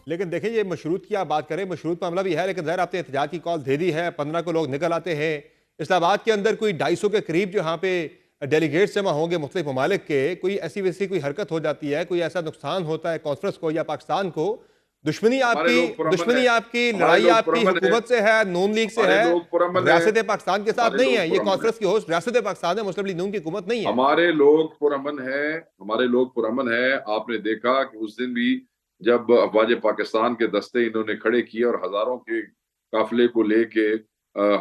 لیکن دیکھیں یہ مشروط کی آپ بات کریں، مشروط معاملہ بھی ہے، لیکن ظاہر آپ نے احتجاج کی کال دے دی ہے، 15 کو لوگ نکل آتے ہیں۔ اسلام آباد کے اندر کوئی 250 کے قریب جو یہاں پہ ڈیلیگیٹس جمع ہوں گے مختلف ممالک کے، کوئی ایسی ویسی کوئی حرکت ہو جاتی ہے، کوئی ایسا نقصان ہوتا ہے کانفرنس کو یا پاکستان کو، دشمنی ہمارے لوگ پرامن ہیں، آپ کی ہمارے لڑائی لوگ آپ کی پرامن ہیں، حکومت سے ہے، نون لیگ سے ہمارے ہے، لوگ پرامن ہیں، ریاست پاکستان کے ساتھ ہمارے نہیں لوگ ہے۔ یہ پرامن ہیں، کانفرنس کی ہوسٹ ریاست پاکستان ہے، مسلم لیگ نون کی حکومت نہیں ہے۔ ہمارے لوگ پرامن ہیں، ہمارے لوگ پرامن ہیں۔ آپ نے دیکھا کہ اس دن بھی جب افواج پاکستان کے دستے انہوں نے کھڑے کیے اور ہزاروں کے قافلے کو لے کے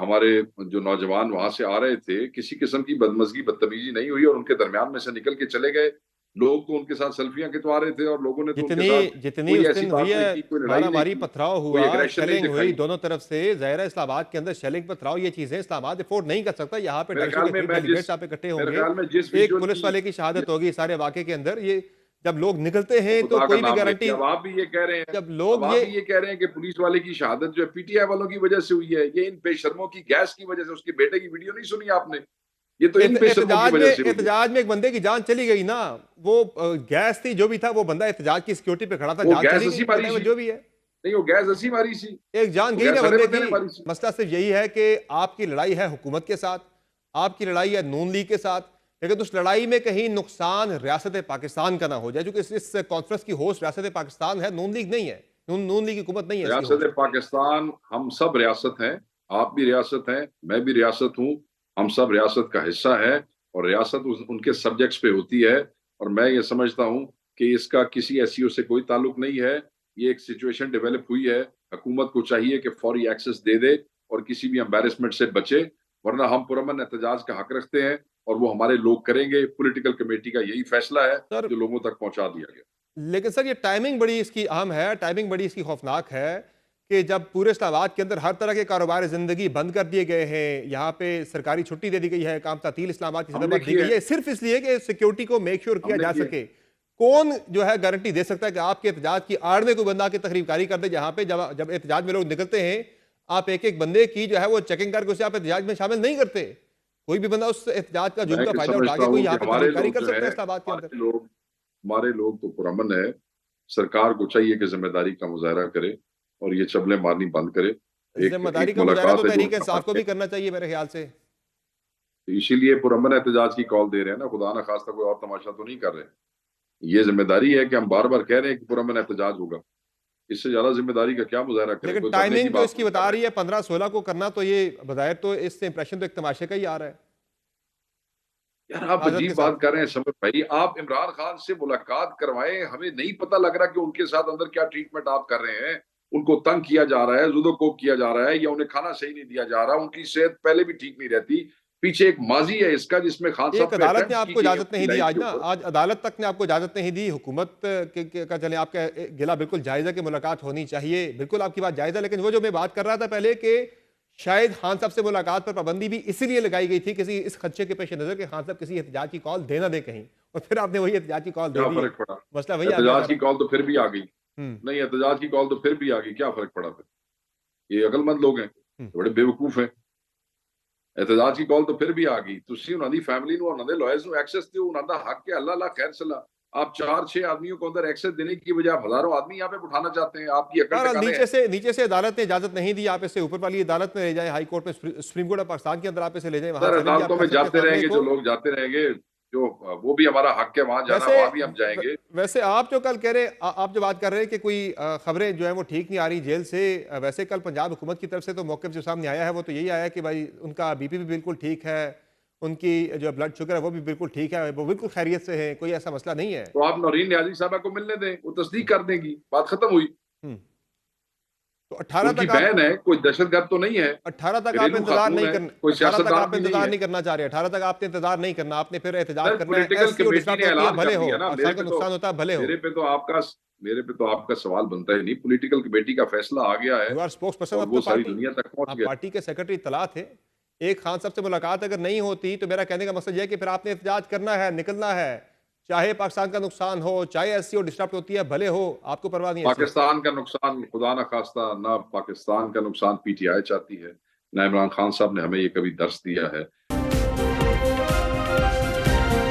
ہمارے جو نوجوان وہاں سے آ رہے تھے، کسی قسم کی بدمزگی بدتمیزی نہیں ہوئی اور ان کے درمیان میں سے نکل کے چلے گئے لوگ۔ تو ان کے ساتھ سیلفیاں کھچوا رہے تھے اور لوگوں نے تو ان کے ساتھ جتنی کوئی اس ایسی دن ہوئی بات نہیں ہے، کی، کوئی لڑائی مارا نہیں ماری کی، پتھراؤ کوئی ہوا، اگریشن نہیں شیلنگ ہوئی دکھائی۔ دونوں طرف سے، ظاہر ہے اسلام آباد کے اندر شیلنگ پتھراؤ یہ چیزیں اسلام آباد افورڈ نہیں کر سکتا۔ یہاں پہ میرے 250 خیال کے میں قریب میں ڈیلیگیٹس آپ اکٹھے ہوں میرے گے، خیال میں جس ایک ویژول پولیس کی والے کی شہادت ہوگی سارے واقعے کے اندر۔ یہ جب لوگ نکلتے ہیں تو خدا کا کوئی بھی نام لے کے گارنٹی، اب آپ بھی یہ کہہ رہے ہیں، جب لوگ اب آپ بھی یہ کہہ رہے ہیں کہ پولیس والے کی شہادت جو ہے پی ٹی آئی والوں کی وجہ سے ہوئی ہے، یہ ان بے شرموں کی گیس کی وجہ سے۔ اس کے بیٹے کی ویڈیو نہیں سنی آپ نے؟ یہ تو ان بے شرموں کی وجہ سے ہوئی ہے۔ احتجاج میں ایک بندے کی جان چلی گئی نا، وہ گیس تھی جو بھی تھا، وہ بندہ احتجاج کی سیکیورٹی پہ کھڑا تھا، وہ جان گیس چلی اسی گئی ماری whatever سی، جو بھی ہے، نہیں وہ گیس اسی ماری سی، ایک جان وہ گئی نا گیس ہرے بندے بندے نے کی۔ ماری سی۔ مسئلہ صرف یہی ہے کہ آپ کی لڑائی ہے حکومت کے ساتھ، آپ کی لڑائی ہے نون لیگ کے ساتھ، لیکن اس لڑائی میں کہیں نقصان ریاست پاکستان کا نہ ہو جائے، کیونکہ اس کانفرنس کی ہوسٹ ریاست پاکستان ہے، نون لیگ نہیں ہے، نون لیگ کی حکومت نہیں ہے اس کی ریاست ہوسٹ۔ پاکستان، ہم سب ریاست ہیں، آپ بھی ریاست ہیں، میں بھی ریاست ہوں، ہم سب ریاست کا حصہ ہے اور ریاست ان کے سبجیکٹس پہ ہوتی ہے۔ اور میں یہ سمجھتا ہوں کہ اس کا کسی ایس سی او سے کوئی تعلق نہیں ہے۔ یہ ایک سچویشن ڈیولپ ہوئی ہے، حکومت کو چاہیے کہ فوری ایکسس دے دے اور کسی بھی امبیرسمنٹ سے بچے، ورنہ ہم پرامن احتجاج کا حق رکھتے ہیں اور وہ ہمارے لوگ کریں گے۔ پولیٹیکل کمیٹی کا یہی فیصلہ ہے سر جو لوگوں تک پہنچا دیا گیا۔ لیکن سر یہ ٹائمنگ بڑی اس کی اہم ہے، ٹائمنگ بڑی اس کی خوفناک ہے کہ جب پورے اسلام آباد کے اندر ہر طرح کے کاروبار زندگی بند کر دیے گئے ہیں، یہاں پہ سرکاری چھٹی دے دی گئی ہے، کام تعطیل اسلام آباد کی ہم سطح نے پر دی کیے گئی ہے، صرف اس لیے کہ سیکیورٹی کو میک شور ہم کیا نے جا کیے سکے۔ کون جو ہے گارنٹی دے سکتا ہے کہ آپ کے احتجاج کی آڑ میں کوئی بندہ آ کے تخریب کاری کر دے، جہاں پہ جب احتجاج میں لوگ نکلتے ہیں آپ ایک ایک بندے کی جو ہے وہ چیکنگ کر کے اسے آپ احتجاج میں شامل نہیں کرتے؟ کوئی بھی بندہ اس احتجاج کا جرم میں کا یہ فائدہ اٹھا سمجھتا کے کوئی ہوں یہاں کہ پہ ہمارے تخریب کاری لوگ کر جو سکتا ہے ہے، اسلام آباد کے اندر؟ ہمارے لوگ تو پرامن ہے۔ سرکار کو چاہیے کہ ذمہ داری کا مظاہرہ کرے اور یہ چبلیں مارنی بند کرے۔ ذمہ داری ایک کا مظاہرہ تو ملاقات ہے جو ان تحریک کا انصاف حق کو ہے، بھی کرنا چاہیے میرے خیال سے۔ اسی لیے پرامن احتجاج کی کال دے رہے ہیں نا، خدا نہ خواستہ کوئی اور تماشا تو نہیں کر رہے۔ یہ ذمہ داری ہے کہ ہم بار بار کہہ رہے ہیں کہ پرامن احتجاج ہوگا، اس سے زیادہ ذمہ داری کا کیا مظاہرہ کریں؟ لیکن کوئی دھرنے کی ٹائمنگ جو بات اس کی تھوڑی کر بتا رہے رہی ہے 15-16 کو کرنا، تو یہ بظاہر تو اس سے امپریشن تو ایک تماشے کا ہی آ رہا ہے ہیں۔ یار آپ معذرت کے عجیب ساتھ۔ بات کر رہے ہیں سمجھ بھائی، آپ عمران خان سے ملاقات کروائیں، ہمیں نہیں پتہ لگ رہا کہ ان کے ساتھ اندر کیا ٹریٹمنٹ آپ کر رہے ہیں۔ ان کو تنگ کیا جا رہا ہے، زدو کوب کیا جا رہا ہے، یا انہیں کھانا صحیح نہیں دیا جا رہا، ان کی صحت پہلے بھی ٹھیک نہیں رہتی۔ پیچھے ایک ماضی ہے اس کا جس میں خان ایک صاحب پہ عدالت نے اٹیمپٹس آپ کو کی گئی ہیں ان اجازت کی نہیں دی لائف آج کے نا، اوپر۔ آج عدالت تک نے آپ کو اجازت نہیں دی، حکومت کا چلیں آپ کا گلہ بالکل جائز ہے کہ ملاقات ہونی چاہیے، بالکل آپ کی بات جائز ہے، لیکن وہ جو میں بات کر رہا تھا پہلے کہ شاید خان صاحب سے ملاقات پر پابندی بھی اسی لیے لگائی گئی تھی کسی اس خدشے کے پیش نظر کہ خان صاحب کسی احتجاج کی کال دے نہ دیں کہیں، اور پھر آپ نے وہی احتجاج کی کال دے کیا دی ہے۔ فرق پڑا؟ مسئلہ وہی آ گیا احتجاج سارا۔ کی کال تو پھر بھی آ گئی۔ ہوں نہیں، احتجاج کی کال تو پھر بھی آ گئی، کیا فرق پڑا پھر؟ یہ عقل مند لوگ ہیں، ہوں بڑے بیوقوف ہیں۔ احتجاج کی کال تو پھر بھی آ گئی، تسی انہوں دی فیملی نو، انہوں دے لوئرز نو ایکسس دیو، انہوں دا حق ہے، اللہ اللہ خیر صلاح۔ آپ 4-6 آدمیوں کو اندر ایکسس دینے کی بجائے آپ ہزاروں آدمی یہاں پہ بٹھانا چاہتے ہیں، آپ کی عقل بہرحال ٹھکانے ہے؟ نیچے سے عدالت نے اجازت نہیں دی، آپ اسے اوپر والی عدالت میں لے جائیں، ہائی کورٹ میں، سپریم کورٹ آف پاکستان کے اندر آپ اسے لے جائیں، وہاں سر چیلنج آپ عدالتوں کر میں سکتے ہیں جاتے رہیں فیصلے گے جو کو۔ لوگ جاتے رہیں گے، جو وہ بھی ہمارا حق ہے وہاں جانا، ویسے وہاں بھی ہم جائیں گے۔ ویسے آپ جو کل کہہ رہے آپ جو بات کر رہے ہیں کہ کوئی خبریں جو ہیں وہ ٹھیک نہیں آ رہی جیل سے، ویسے کل پنجاب حکومت کی طرف سے تو موقف جو سامنے آیا ہے وہ تو یہی آیا ہے کہ بھائی ان کا بی پی بھی بالکل ٹھیک ہے، ان کی جو بلڈ شوگر ہے وہ بھی بالکل ٹھیک ہے، وہ بالکل خیریت سے ہے، کوئی ایسا مسئلہ نہیں ہے۔ تو آپ نورین نیازی صاحبہ کو ملنے دیں، وہ تصدیق کر دیں گی، بات ختم ہوئی۔ ہوں تو 18 ان کی تک آپ بہن ہے، کوئی دہشت گرد تو نہیں ہے، 18 تک آپ گھریلو انتظار خاتون نہیں ہے، کرنا، کوئی 18 تک آپ سیاستدان بھی نہیں انتظار ہے۔ نہیں کرنا چاہ رہے، 18 تک آپ نے انتظار نہیں کرنا، آپ نے پھر احتجاج سر کرنا ہے، پولیٹیکل ایس سی او کمیٹی ڈسٹرپٹ نے ہوتی ہے اعلان بھلے کر ہو، دیا نا، پاکستان کا نقصان ہوتا ہے بھلے ہو۔ میرے پہ تو آپ کا سوال بنتا ہی نہیں، پولیٹیکل کمیٹی کا فیصلہ آ گیا ہے یو آر اسپوکس پرسن اور آف وہ دا ساری پارٹی، دنیا تک پہنچ آپ گیا۔ پارٹی کے سیکرٹری اطلاع تھے، ایک خان صاحب سے ملاقات اگر نہیں ہوتی تو میرا کہنے کا مقصد یہ ہے کہ پھر آپ نے احتجاج کرنا ہے، نکلنا ہے، چاہے پاکستان کا نقصان ہو، چاہے ایس سی او ڈسٹرپٹ ہوتی ہے بھلے ہو، آپ کو پرواہ نہیں ہے اس چیز کی۔ پاکستان کا نقصان خدا نہ خواستہ، نہ پاکستان کا نقصان پی ٹی آئی چاہتی ہے، نہ عمران خان صاحب نے ہمیں یہ کبھی درس دیا ہے۔